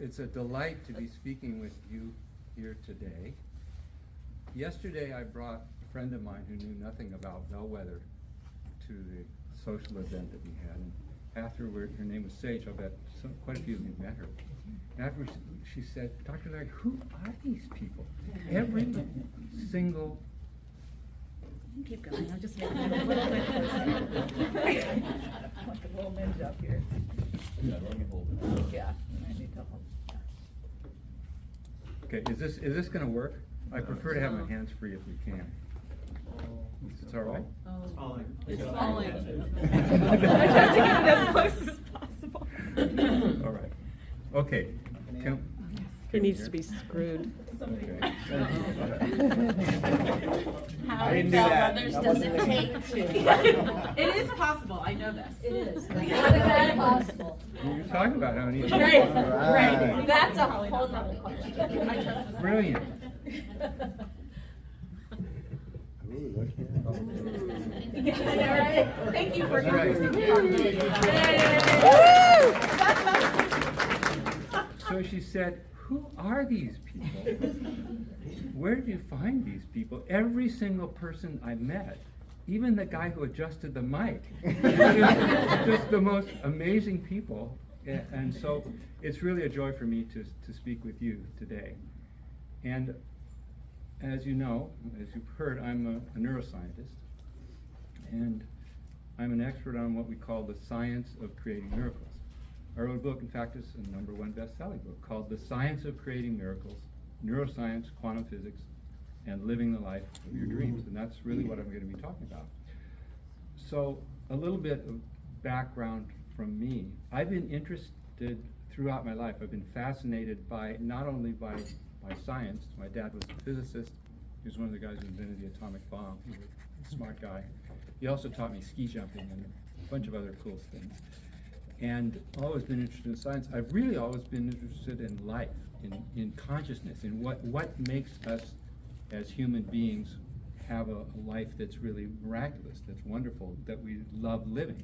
It's a delight to be speaking with you here today. Yesterday I brought a friend of mine who knew nothing about Bellwether to the social event that we had. And afterward, her name was Sage. I'll bet quite a few of you met her. And afterwards, she said, "Dr. Larry, who are these people?" Every single... Keep going. I'm just making it a little bit closer. Like a little ninja up here. Yeah, let me hold it. Yeah, I need to hold. Okay, is this going to work? I prefer to have my hands free if we can. Is that all right? It's falling. It's falling. I tried to get it as close as possible. All right. Okay. It needs to be screwed. Okay. How I didn't do that. Others That doesn't wasn't me. take to. It is possible, I know this. It is. Not that possible. You're talking about how many... Right, Right. right. That's a whole nother question. Brilliant. Ooh, look here. Yeah, right. Thank you for That's right. So she said, "Who are these people? Where did you find these people?" Every single person I met, even the guy who adjusted the mic, just the most amazing people. And so it's really a joy for me to speak with you today. And as you know, as you've heard, I'm a neuroscientist, and I'm an expert on what we call the science of creating miracles. I wrote a book, in fact, it's a #1 best-selling book called The Science of Creating Miracles, Neuroscience, Quantum Physics, and Living the Life of Your Dreams. And that's really what I'm going to be talking about. So a little bit of background from me. I've been interested throughout my life. I've been fascinated by, not only by science. My dad was a physicist. He was one of the guys who invented the atomic bomb. He was a smart guy. He also taught me ski jumping and a bunch of other cool things. And I've always been interested in science. I've really always been interested in life, in consciousness, in what makes us as human beings have a life that's really miraculous, that's wonderful, that we love living.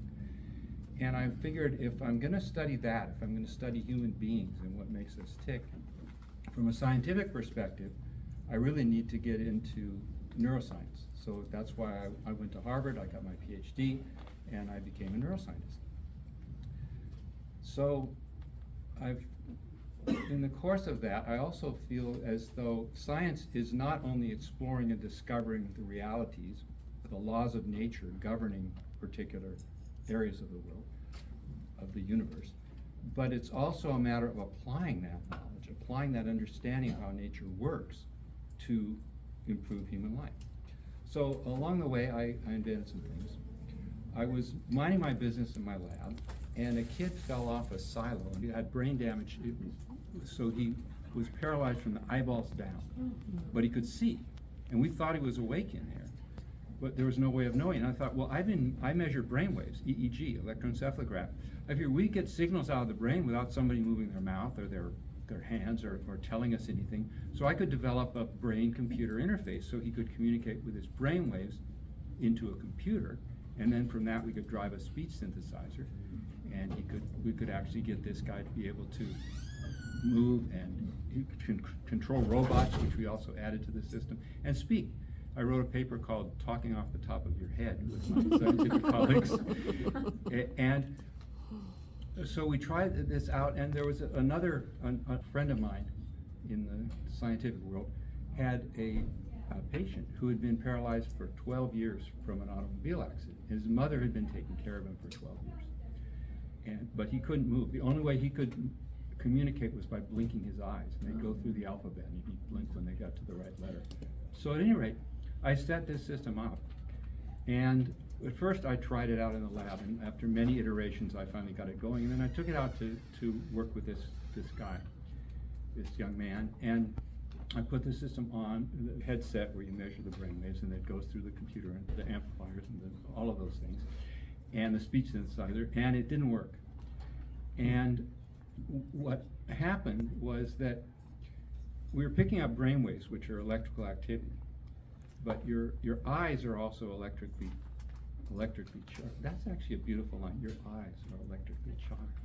And I figured if I'm going to study that, if I'm going to study human beings and what makes us tick, from a scientific perspective, I really need to get into neuroscience. So that's why I went to Harvard, I got my PhD, and I became a neuroscientist. So in the course of that, I also feel as though science is not only exploring and discovering the realities, the laws of nature governing particular areas of the world, of the universe, but it's also a matter of applying that knowledge, applying that understanding of how nature works to improve human life. So along the way, I invented some things. I was minding my business in my lab, and a kid fell off a silo and he had brain damage, so he was paralyzed from the eyeballs down, but he could see, and we thought he was awake in there, but there was no way of knowing. And I thought, well, I measure brain waves, EEG, electroencephalograph. I figure we get signals out of the brain without somebody moving their mouth or their hands or telling us anything, so I could develop a brain-computer interface so he could communicate with his brain waves into a computer, and then from that we could drive a speech synthesizer, and we could actually get this guy to be able to move, and he could control robots, which we also added to the system, and speak. I wrote a paper called "Talking Off the Top of Your Head" with my scientific colleagues. And so we tried this out, and there was a friend of mine in the scientific world had a patient who had been paralyzed for 12 years from an automobile accident. His mother had been taking care of him for 12 years. But he couldn't move. The only way he could communicate was by blinking his eyes, and they'd go through the alphabet, and he'd blink when they got to the right letter. So at any rate, I set this system up, and at first I tried it out in the lab, and after many iterations I finally got it going, and then I took it out to work with this guy, this young man, and I put the system on the headset where you measure the brain waves, and it goes through the computer and the amplifiers and all of those things, and the speech synthesizer, and it didn't work. And what happened was that we were picking up brain waves, which are electrical activity, but your eyes are also electrically electrically charged. That's actually a beautiful line. Your eyes are electrically charged.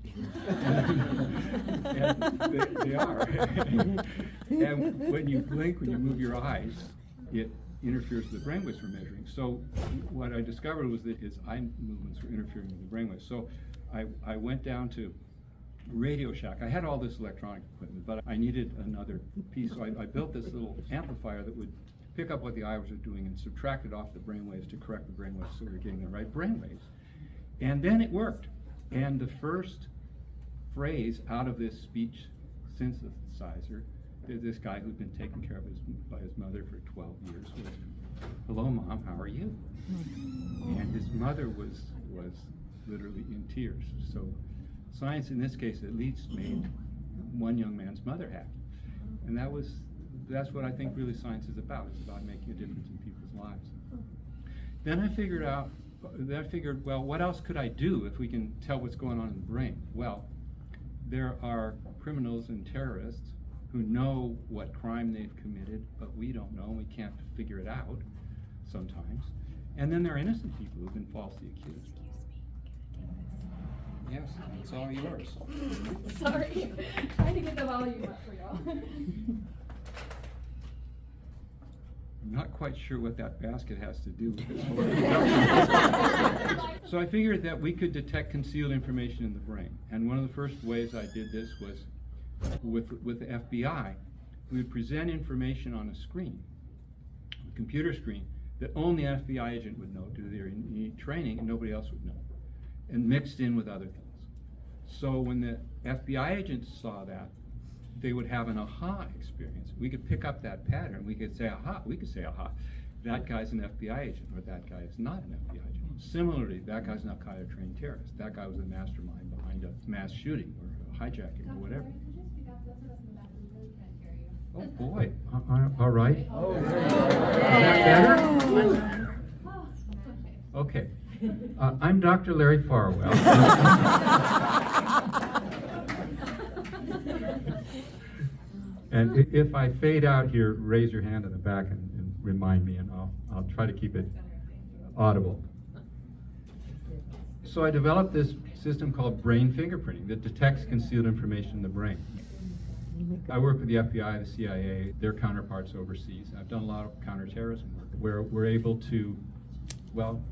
And they are. And when you blink, when you move your eyes, it interferes with the brainwaves we're measuring. So what I discovered was that his eye movements were interfering with the brainwaves. So I went down to Radio Shack. I had all this electronic equipment, but I needed another piece. So I built this little amplifier that would pick up what the eyes were doing and subtract it off the brainwaves to correct the brainwaves so we were getting the right brainwaves. And then it worked. And the first phrase out of this speech synthesizer, this guy who'd been taken care of by his mother for 12 years, was, "Hello, Mom, how are you?" And his mother was literally in tears. So science, in this case, at least made one young man's mother happy. And that's what I think really science is about. It's about making a difference in people's lives. Then I figured, well, what else could I do if we can tell what's going on in the brain? Well, there are criminals and terrorists who know what crime they've committed, but we don't know, and we can't figure it out sometimes. And then there are innocent people who've been falsely accused. Yes, it's all yours. Sorry, trying to get the volume up for y'all. I'm not quite sure what that basket has to do with this whole So I figured that we could detect concealed information in the brain. And one of the first ways I did this was with the FBI. We would present information on a screen, a computer screen, that only an FBI agent would know due to their training, and nobody else would know, and mixed in with other things. So when the FBI agents saw that, they would have an aha experience. We could pick up that pattern. We could say, aha, that guy's an FBI agent, or that guy is not an FBI agent. Similarly, that guy's an Al-Qaeda trained terrorist. That guy was a mastermind behind a mass shooting or a hijacking or whatever. Oh boy, all right. Oh, Is that better? Okay. I'm Dr. Larry Farwell. And if I fade out here, raise your hand in the back and remind me, and I'll try to keep it audible. So I developed this system called brain fingerprinting that detects concealed information in the brain. I work with the FBI, the CIA, their counterparts overseas. I've done a lot of counterterrorism work where we're able to, well,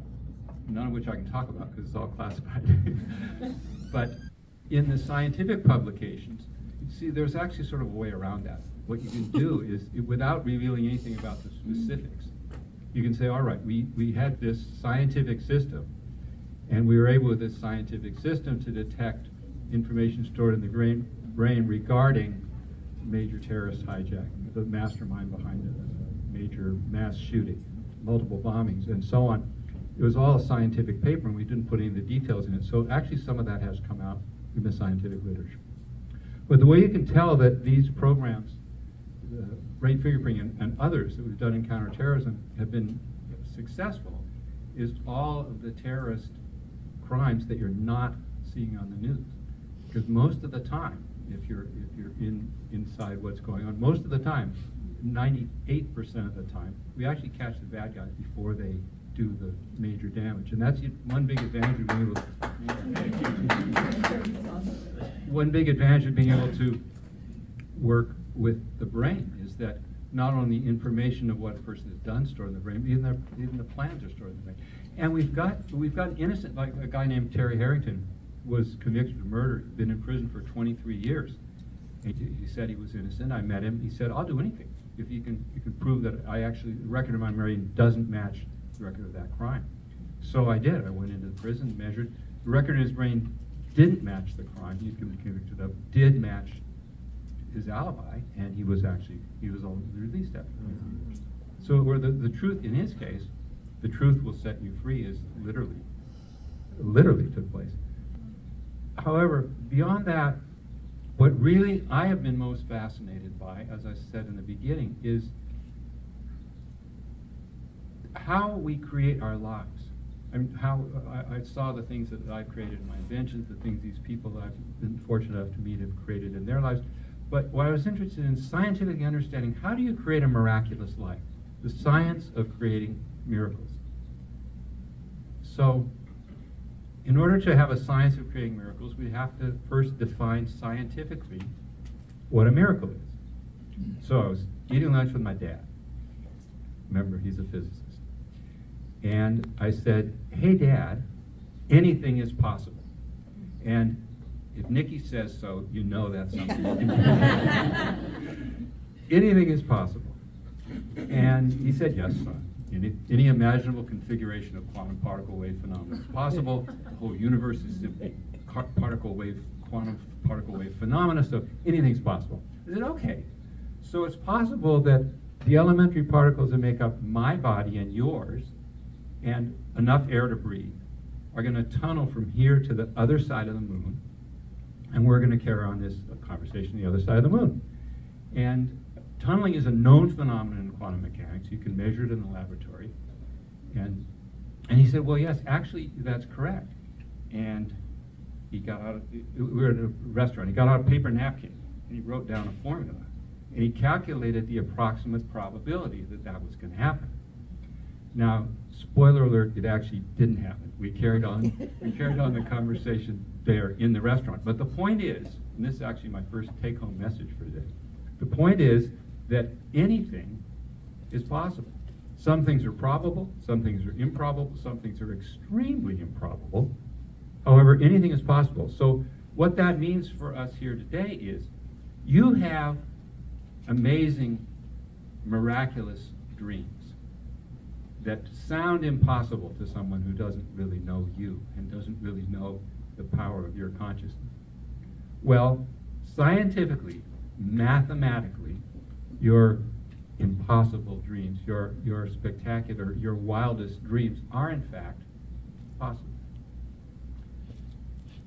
none of which I can talk about because it's all classified. But in the scientific publications, see, there's actually sort of a way around that. What you can do is, without revealing anything about the specifics, you can say, all right, we had this scientific system, and we were able with this scientific system to detect information stored in the brain regarding major terrorist hijacking, the mastermind behind a major mass shooting, multiple bombings, and so on. It was all a scientific paper, and we didn't put any of the details in it. So actually some of that has come out in the scientific literature. But the way you can tell that these programs, brain fingerprinting and others that we've done in counterterrorism, have been successful is all of the terrorist crimes that you're not seeing on the news. Because most of the time, if you're inside what's going on, most of the time, 98% of the time, we actually catch the bad guys before they do the major damage. And that's one big advantage of being able to work with the brain is that not only information of what a person has done stored in the brain, but even the plans are stored in the brain. And we've got innocent, like a guy named Terry Harrington was convicted of murder, been in prison for 23 years. He said he was innocent. I met him. He said, I'll do anything if you can prove that the record of my brain doesn't match the record of that crime. So I did. I went into the prison, measured. The record in his brain didn't match the crime he's been convicted of, did match his alibi, and he was released after 23 years. So where the truth, in his case, the truth will set you free is literally took place. However, beyond that, what really I have been most fascinated by, as I said in the beginning, is how we create our lives. I mean, how I saw the things that I've created in my inventions, the things these people that I've been fortunate enough to meet have created in their lives. But what I was interested in scientifically understanding, how do you create a miraculous life? The science of creating miracles. So, in order to have a science of creating miracles, we have to first define scientifically what a miracle is. So I was eating lunch with my dad. Remember, he's a physicist. And I said, "Hey, Dad, anything is possible." And if Nikki says so, you know that's something. Anything is possible. And he said, "Yes, son. Any imaginable configuration of quantum particle wave phenomena is possible. The whole universe is simply quantum particle wave phenomena, so anything's possible." I said, "Okay, so it's possible that the elementary particles that make up my body and yours, and enough air to breathe, are going to tunnel from here to the other side of the moon, and we're going to carry on this conversation on the other side of the moon. And tunneling is a known phenomenon in quantum mechanics. You can measure it in the laboratory." And he said, "Well, yes, actually, that's correct." And he got out, we were at a restaurant, he got out a paper napkin, and he wrote down a formula. And he calculated the approximate probability that that was going to happen. Now, spoiler alert, it actually didn't happen. We carried on the conversation there in the restaurant. But the point is, and this is actually my first take-home message for today, the point is that anything is possible. Some things are probable, some things are improbable, some things are extremely improbable. However, anything is possible. So what that means for us here today is you have amazing, miraculous dreams that sound impossible to someone who doesn't really know you and doesn't really know the power of your consciousness. Well, scientifically, mathematically, your impossible dreams, your spectacular, your wildest dreams are in fact possible.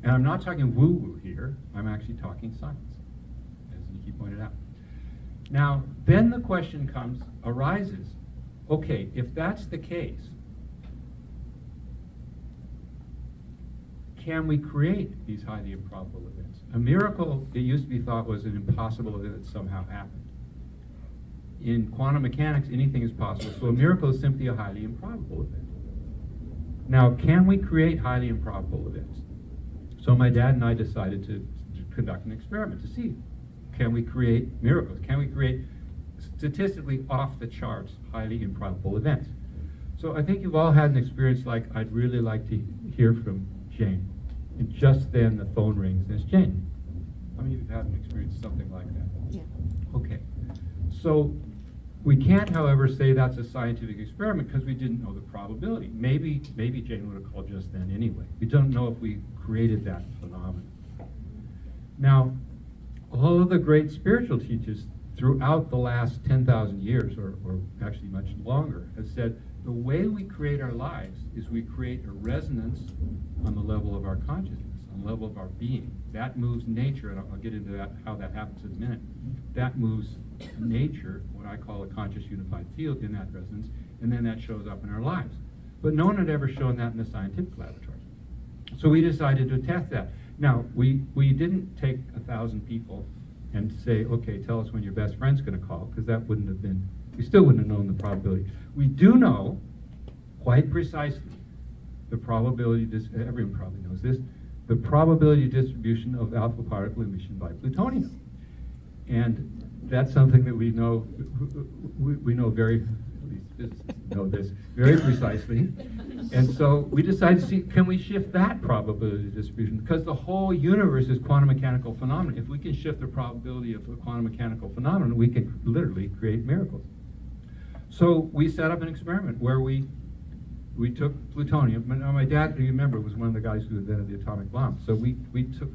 And I'm not talking woo-woo here, I'm actually talking science, as Nikki pointed out. Now, then the question arises, okay, if that's the case, can we create these highly improbable events? A miracle, it used to be thought, was an impossible event that somehow happened. In quantum mechanics, anything is possible, so a miracle is simply a highly improbable event. Now, can we create highly improbable events? So my dad and I decided to conduct an experiment to see, can we create miracles? Can we create statistically off-the-charts, highly improbable events? So I think you've all had an experience like, "I'd really like to hear from Jane." And just then the phone rings and it's Jane. How many of you have had an experience something like that? Yeah. Okay. So we can't, however, say that's a scientific experiment because we didn't know the probability. Maybe Jane would have called just then anyway. We don't know if we created that phenomenon. Now, all of the great spiritual teachers throughout the last 10,000 years, or actually much longer, have said the way we create our lives is we create a resonance on the level of our consciousness, on the level of our being. That moves nature, and I'll get into that, how that happens in a minute. That moves nature, what I call a conscious unified field, in that resonance, and then that shows up in our lives. But no one had ever shown that in the scientific laboratory. So we decided to test that. Now, we didn't take 1,000 people and say, "Okay, tell us when your best friend's going to call," because that wouldn't have been, we still wouldn't have known the probability. We do know quite precisely the probability, everyone probably knows this, the probability distribution of alpha particle emission by plutonium. And that's something that we know very, at least physicists know this, very precisely. And so we decided to see, can we shift that probability distribution? Because the whole universe is quantum mechanical phenomena. If we can shift the probability of a quantum mechanical phenomenon, we can literally create miracles. So we set up an experiment where we took plutonium. Now my dad, you remember, was one of the guys who invented the atomic bomb. So we took,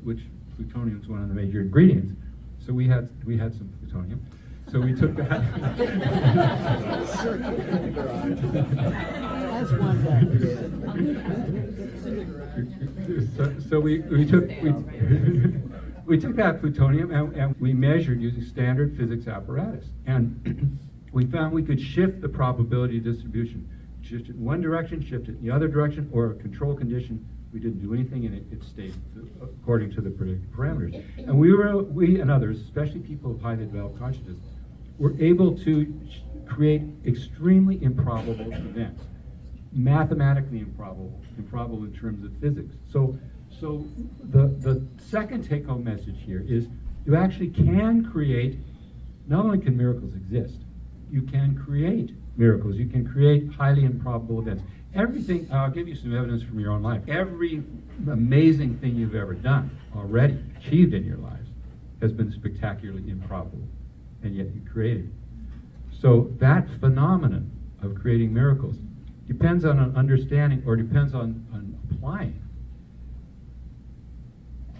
which plutonium is one of the major ingredients. So we had some plutonium. So we took that. That's one So we took that plutonium and we measured using standard physics apparatus, and we found we could shift the probability distribution, shift it in one direction, shift it in the other direction, or a control condition. We didn't do anything, and it stayed according to the predicted parameters. And we and others, especially people of highly developed consciousness, were able to create extremely improbable events. mathematically improbable in terms of physics. So the second take-home message here is you actually can create, not only can miracles exist, you can create miracles. You can create highly improbable events. Everything, I'll give you some evidence from your own life. Every amazing thing you've ever done already, achieved in your lives, has been spectacularly improbable, and yet you created it. So that phenomenon of creating miracles depends on an understanding, or depends on applying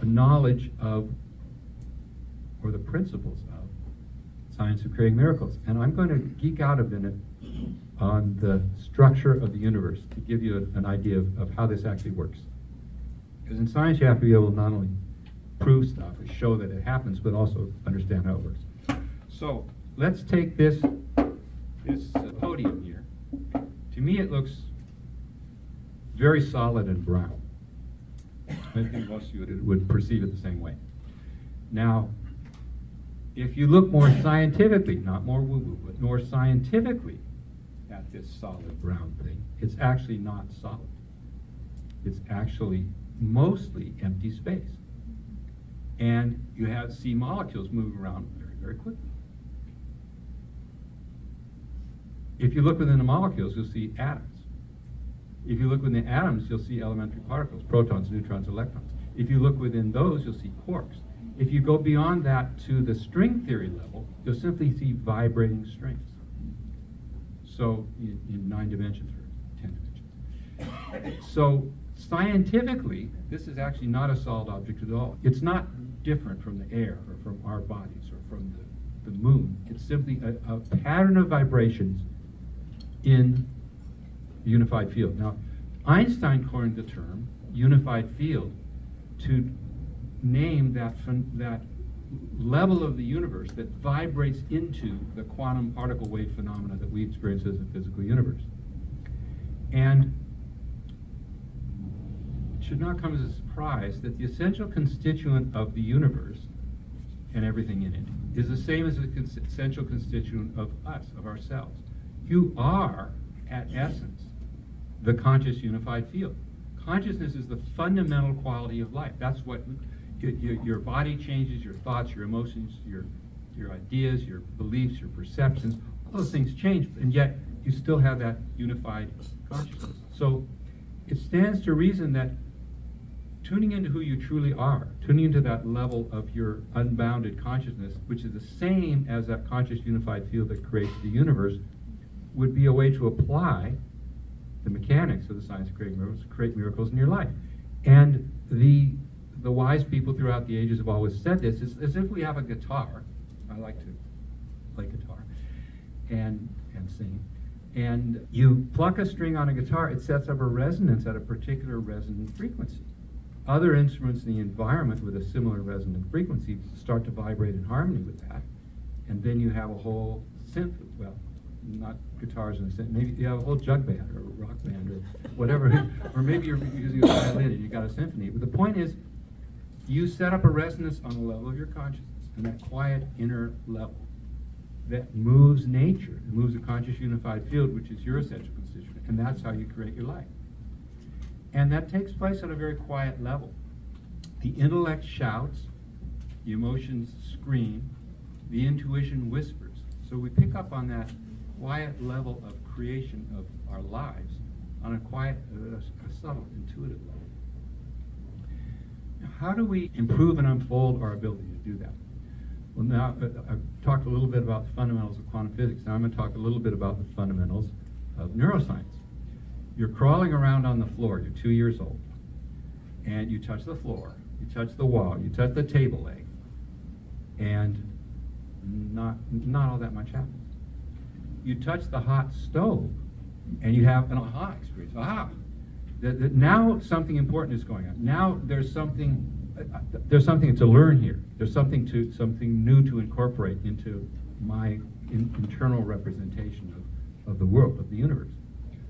a knowledge of, or the principles of, science of creating miracles. And I'm going to geek out a minute on the structure of the universe to give you an idea of how this actually works. Because in science you have to be able to not only prove stuff or show that it happens, but also understand how it works. So let's take this podium here. To me it looks very solid and brown. I think most of you would perceive it the same way. Now, if you look more scientifically, not more woo-woo, but more scientifically at this solid brown thing, it's actually not solid. It's actually mostly empty space. And you see molecules moving around very, very quickly. If you look within the molecules, you'll see atoms. If you look within the atoms, you'll see elementary particles, protons, neutrons, electrons. If you look within those, you'll see quarks. If you go beyond that to the string theory level, you'll simply see vibrating strings. So in 9 dimensions or 10 dimensions. So scientifically, this is actually not a solid object at all. It's not different from the air or from our bodies or from the moon. It's simply a pattern of vibrations in a unified field. Now, Einstein coined the term unified field to name that level of the universe that vibrates into the quantum particle wave phenomena that we experience as a physical universe. And it should not come as a surprise that the essential constituent of the universe and everything in it is the same as the essential constituent of us, of ourselves. You are, at essence, the conscious unified field. Consciousness is the fundamental quality of life. That's what your body changes, your thoughts, your emotions, your ideas, your beliefs, your perceptions, all those things change, and yet you still have that unified consciousness. So it stands to reason that tuning into who you truly are, tuning into that level of your unbounded consciousness, which is the same as that conscious unified field that creates the universe, would be a way to apply the mechanics of the science of creating miracles to create miracles in your life. And the wise people throughout the ages have always said this, is as if we have a guitar. I like to play guitar and sing. And you pluck a string on a guitar, it sets up a resonance at a particular resonant frequency. Other instruments in the environment with a similar resonant frequency start to vibrate in harmony with that. And then you have a whole symphony, well, not guitars in a sense, maybe you have a whole jug band or a rock band or whatever, or maybe you're using a violin and you got a symphony. But the point is, you set up a resonance on the level of your consciousness, and that quiet inner level that moves nature, it moves a conscious unified field, which is your essential constituent, and that's how you create your life. And that takes place on a very quiet level. The intellect shouts, the emotions scream, the intuition whispers. So we pick up on that quiet level of creation of our lives on a quiet, a subtle, intuitive level. Now, how do we improve and unfold our ability to do that? Well, now I've talked a little bit about the fundamentals of quantum physics. Now I'm going to talk a little bit about the fundamentals of neuroscience. You're crawling around on the floor. You're 2 years old, and you touch the floor, you touch the wall, you touch the table leg, and not all that much happens. You touch the hot stove, and you have an aha experience. Aha! Now something important is going on. Now there's something to learn here. There's something new to incorporate into my internal representation of the world, of the universe.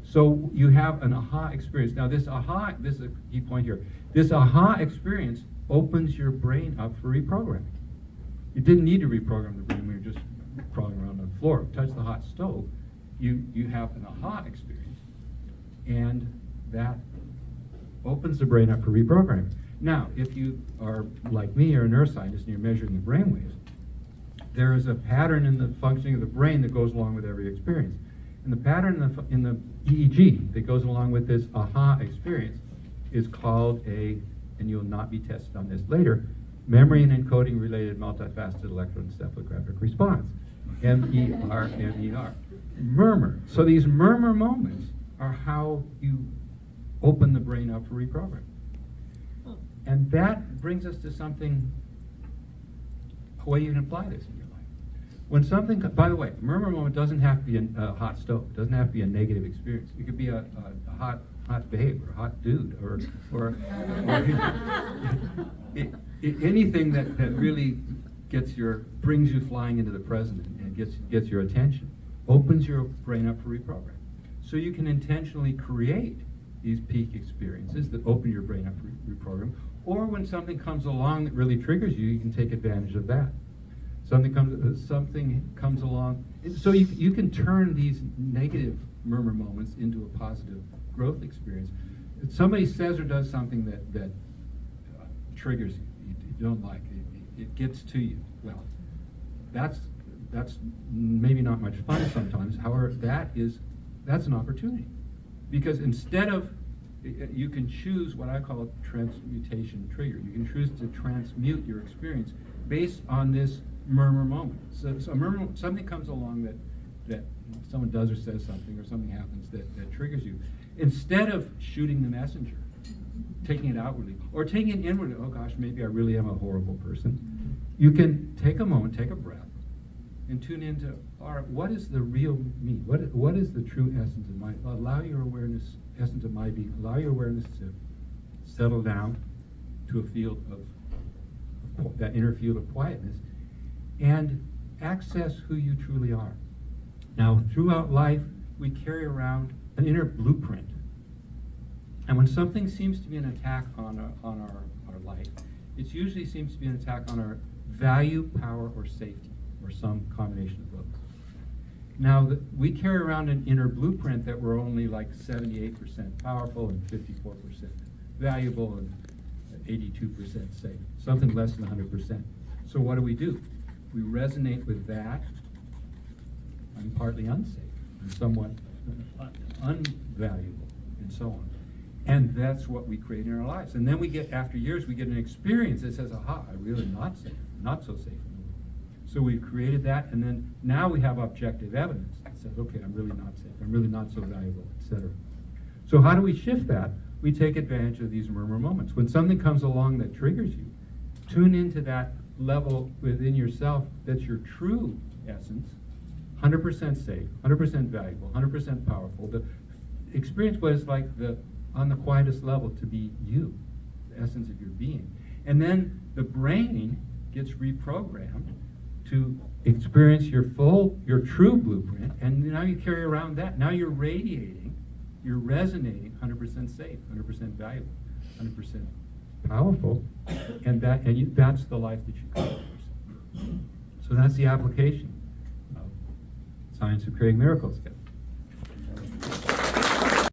So you have an aha experience. Now this is a key point here. This aha experience opens your brain up for reprogramming. You didn't need to reprogram the brain when you're just crawling around on the floor. Touch the hot stove, you have an aha experience. And that opens the brain up for reprogramming. Now, if you are like me or a neuroscientist and you're measuring the brain waves, there is a pattern in the functioning of the brain that goes along with every experience. And the pattern in the EEG that goes along with this aha experience is called and you'll not be tested on this later, memory and encoding related multifaceted electroencephalographic response. MER. Murmur. So these murmur moments are how you open the brain up for reprogramming. And that brings us to something, a way you can apply this in your life. When something, by the way, murmur moment doesn't have to be a hot stove. It doesn't have to be a negative experience. It could be a hot babe or a hot dude or anything that really brings you flying into the present and gets your attention, opens your brain up for reprogramming. So you can intentionally create these peak experiences that open your brain up for reprogramming. Or when something comes along that really triggers you, you can take advantage of that. Something comes along, so you can turn these negative murmur moments into a positive growth experience. If somebody says or does something that triggers you don't like, it gets to you. Well, that's maybe not much fun sometimes. However, that's an opportunity, because instead of, you can choose what I call a transmutation trigger. You can choose to transmute your experience based on this murmur moment. So something comes along that someone does or says something, or something happens that triggers you. Instead of shooting the messenger, taking it outwardly, or taking it inwardly, oh gosh, maybe I really am a horrible person, you can take a moment, take a breath, and tune into, all right, what is the real me? What is the true essence of my, allow your awareness, essence of my being, allow your awareness to settle down to a field of that inner field of quietness, and access who you truly are. Now, throughout life, we carry around an inner blueprint. And when something seems to be an attack on our life, it usually seems to be an attack on our value, power, or safety, or some combination of those. Now, we carry around an inner blueprint that we're only like 78% powerful and 54% valuable and 82% safe, something less than 100%. So what do? We resonate with that. I'm partly unsafe, and somewhat unvaluable, and so on. And that's what we create in our lives. And then we get, after years, we get an experience that says, aha, I'm really not safe, not so safe. So we've created that, and then now we have objective evidence that says, okay, I'm really not safe, I'm really not so valuable, etc. So how do we shift that? We take advantage of these murmur moments. When something comes along that triggers you, tune into that level within yourself that's your true essence, 100% safe, 100% valuable, 100% powerful. The experience was like on the quietest level to be you, the essence of your being. And then the brain gets reprogrammed to experience your true blueprint, and now you carry around that. Now you're radiating, you're resonating 100% safe, 100% valuable, 100% powerful, and that's the life that you create for yourself. So that's the application of science of creating miracles.